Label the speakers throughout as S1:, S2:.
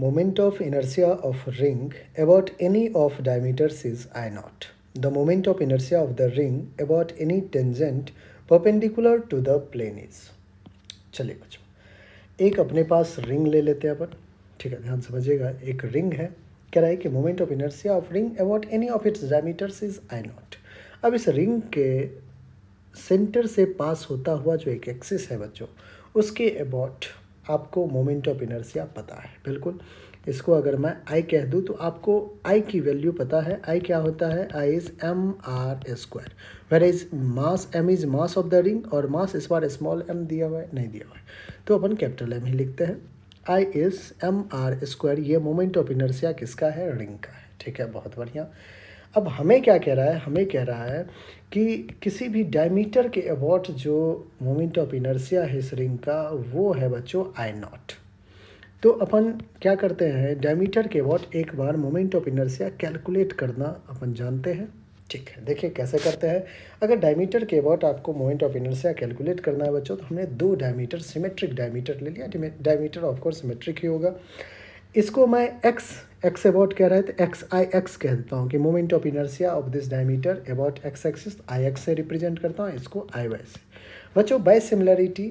S1: Moment of inertia of ring about any of diameters is I naught. The moment of inertia of the ring about any tangent perpendicular to the plane is. चलिए बच्चों, एक अपने पास ring ले लेते हैं अपन. ठीक है, ध्यान समझिएगा. एक रिंग है, कह रहा है कि moment of inertia of ring about any of its diameters is I not. अब इस रिंग के सेंटर से पास होता हुआ जो एक एक्सिस है बच्चों, उसके अबाउट आपको मोमेंट ऑफ इनर्शिया पता है. बिल्कुल, इसको अगर मैं आई कह दूँ तो आपको आई की वैल्यू पता है. आई क्या होता है? I is M are square. Where is mass, M is mass of the ring और मास इस बार स्मॉल एम दिया हुआ है, नहीं दिया हुआ है, तो अपन कैपिटल एम ही लिखते हैं. आई इज एम आर स्क्वायर. ये मोमेंट ऑफ इनर्शिया किसका है? रिंग का है. ठीक है, बहुत बढ़िया. अब हमें क्या कह रहा है? हमें कह रहा है कि किसी भी डायमीटर के अबाउट जो मोमेंट ऑफ इनर्शिया है इस रिंग का, वो है बच्चों आई नॉट. तो अपन क्या करते हैं, डायमीटर के अबाउट एक बार मोमेंट ऑफ इनर्शिया कैलकुलेट करना अपन जानते हैं. ठीक है, देखिए कैसे करते हैं. अगर डायमीटर के अबाउट आपको मोमेंट ऑफ इनर्शिया कैलकुलेट करना है बच्चों, तो हमने दो डायमीटर, सिमेट्रिक डायमीटर ले लिया. डायमीटर ऑफ कोर्स सिमेट्रिक ही होगा. इसको मैं एक्स अबाउट कह रहा है तो एक्स आई एक्स कह देता हूँ कि moment of inertia of this diameter about x axis I x से रिप्रेजेंट करता हूँ, इसको आई वाई से. बच्चों बाय सिमिलरिटी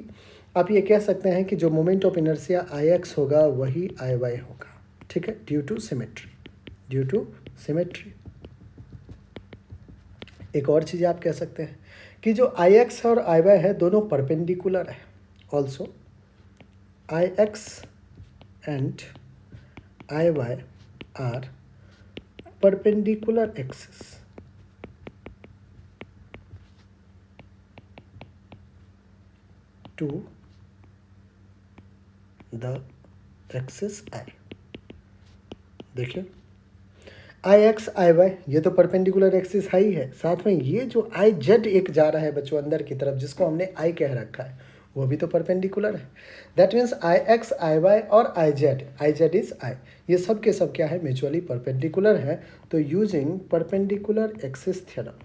S1: आप ये कह सकते हैं कि जो moment of inertia I x होगा वही आई वाई होगा. ठीक है, due to symmetry. Due to symmetry. एक और चीज़ आप कह सकते हैं कि जो आई एक्स और आई वाई है दोनों परपेंडिकुलर है. Also I X and I Y are perpendicular axis. To the axis I. देखिए आई एक्स आई वाई ये तो परपेंडिकुलर एक्सिस है ही है, साथ में ये जो आई जेड एक जा रहा है बच्चों अंदर की तरफ, जिसको हमने आई कह रखा है, वो भी तो परपेंडिकुलर है. That means I x I y और आई जेड इज आई, ये सब के सब क्या है? म्यूचुअली परपेंडिकुलर है. तो using perpendicular axis theorem,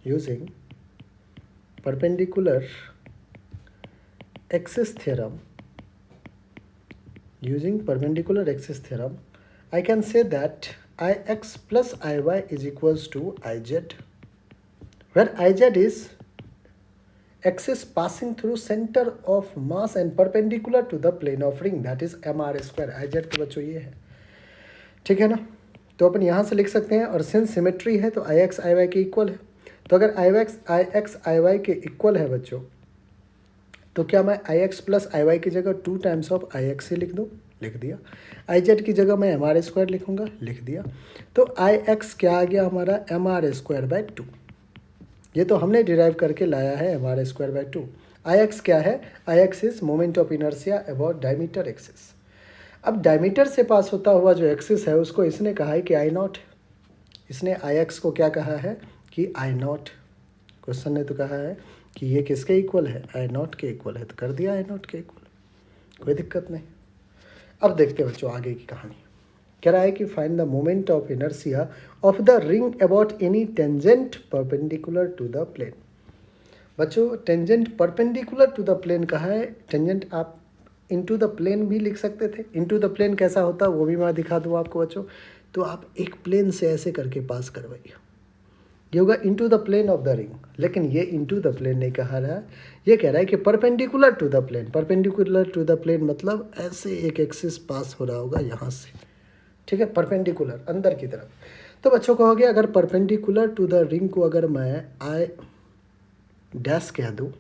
S1: using perpendicular axis theorem, using perpendicular axis theorem, I can say that Ix plus Iy is equals to Iz, where Iz is axis passing through center of mass and perpendicular to the plane of ring, that is mr square. Iz तो बच्चों ये है. ठीक है ना, तो अपन यहाँ से लिख सकते हैं. और सिंस सिमेट्री है तो Ix Iy के इक्वल है. तो अगर Ix Iy के इक्वल है बच्चों, तो क्या मैं आई एक्स प्लस आई वाई की जगह 2 टाइम्स ऑफ आई एक्स ही लिख दूँ? लिख दिया. आई जेड की जगह मैं एम आर स्क्वायर लिखूँगा, लिख दिया. तो आई एक्स क्या आ गया हमारा? M are square by 2. ये तो हमने डिराइव करके लाया है M are square by 2. I X क्या है? I X is moment of inertia about diameter axis. अब डायमीटर से पास होता हुआ जो एक्सिस है उसको इसने कहा है कि आई नॉट. इसने आई एक्स को क्या कहा है? कि आई नॉट. क्वेश्चन ने तो कहा है कि ये किसके इक्वल है? आई नॉट के इक्वल है, तो कर दिया आई नॉट के इक्वल, कोई दिक्कत नहीं. अब देखते हैं बच्चों आगे की कहानी. कह रहा है कि find the moment of inertia of the ring about any tangent perpendicular to the plane. बच्चों tangent perpendicular to the plane कहा है. टेंजेंट आप इनटू द प्लेन भी लिख सकते थे. इनटू द प्लेन कैसा होता है वो भी मैं दिखा दूँ आपको बच्चों. तो आप एक प्लेन से ऐसे करके पास करवाइए, ये होगा into the plane of the ring. लेकिन ये इनटू द प्लेन नहीं कहा रहा है, ये कह रहा है कि perpendicular to the plane. Perpendicular to the plane मतलब ऐसे एक एक्सिस पास हो रहा होगा यहाँ से. ठीक है, परपेंडिकुलर अंदर की तरफ. तो बच्चों कहोगे अगर परपेंडिकुलर टू द रिंग को अगर मैं आई डैश कह दूँ,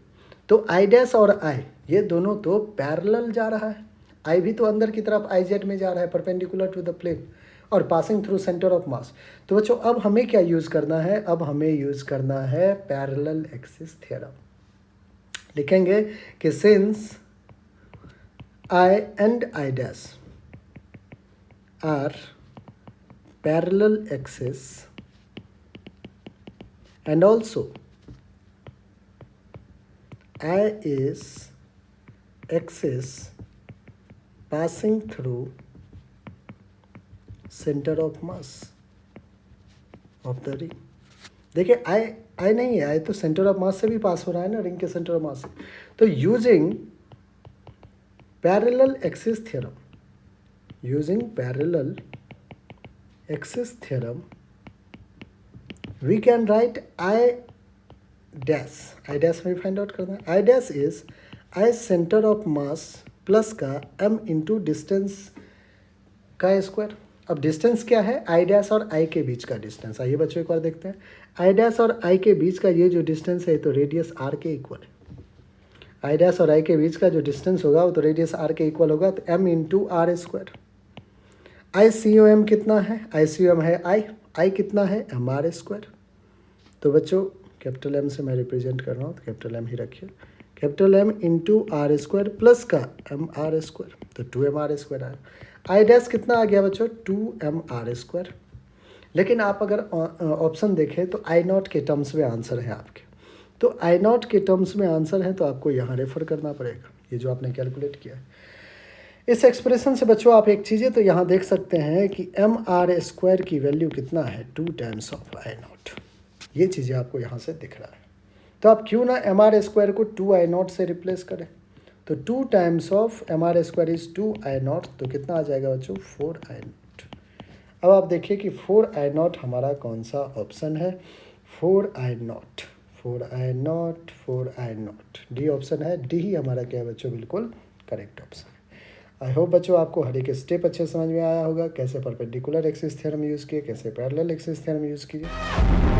S1: तो आई डैश और आई ये दोनों तो पैरेलल जा रहा है. आई भी तो अंदर की तरफ आई जेड में जा रहा है परपेंडिकुलर टू द प्लेन और पासिंग थ्रू सेंटर ऑफ मास. तो बच्चों अब हमें क्या यूज़ करना है? अब हमें यूज़ करना है पैरेलल एक्सिस थ्योरम. लिखेंगे कि since I and I dash are parallel axis and also I is axis passing through centre of mass of the ring. देखिए आई नहीं है, आई तो सेंटर ऑफ मास से भी पास हो रहा है ना, रिंग के सेंटर ऑफ मास से. तो using parallel axis theorem, using parallel axis theorem we can write I dash में फाइंड आउट करना है। I dash is I centre of mass plus का m इंटू डिस्टेंस का स्क्वायर। अब distance क्या है, आई डैश और आई के बीच का डिस्टेंस। आइए बच्चों एक बार देखते हैं, आई डैश और आई के बीच का ये जो डिस्टेंस है तो रेडियस आर के इक्वल है। आई डैश और आई के बीच का जो डिस्टेंस होगा वो तो रेडियस आर के इक्वल होगा, तो m into r square. I C O M कितना है, आई सी ओ एम है आई कितना है एम आर स्क्वायर। तो बच्चों कैपिटल एम से मैं रिप्रेजेंट कर रहा हूँ तो कैपिटल एम ही रखिए, capital M into r square plus का एम आर स्क्वायर, तो 2mr स्क्वायर आया। आई डैश कितना आ गया बच्चों 2mr स्क्वायर। लेकिन आप अगर ऑप्शन देखें तो आई नॉट के टर्म्स में आंसर है आपके, तो आई नॉट के टर्म्स में आंसर है तो आपको यहाँ रेफर करना पड़ेगा, ये जो आपने कैलकुलेट किया है। इस एक्सप्रेशन से बच्चों आप एक चीज़ें तो यहाँ देख सकते हैं कि एम आर स्क्वायर की वैल्यू कितना है 2 टाइम्स ऑफ आई नॉट, ये चीज़ें आपको यहाँ से दिख रहा है। तो आप क्यों ना एम आर स्क्वायर को 2i0 से रिप्लेस करें, तो 2 times of M are square is 2i0, तो कितना आ जाएगा बच्चों 4i0। अब आप देखिए कि 4i0 हमारा कौन सा ऑप्शन है, 4i0 डी ऑप्शन है, डी ही हमारा क्या है बच्चों बिल्कुल करेक्ट ऑप्शन है। आई होप बच्चों आपको हर एक स्टेप अच्छे समझ में आया होगा, कैसे परपेंडिकुलर एक्सिस थ्योरम यूज़ किए, कैसे पैरेलल एक्सिस थ्योरम यूज़ कीजिए।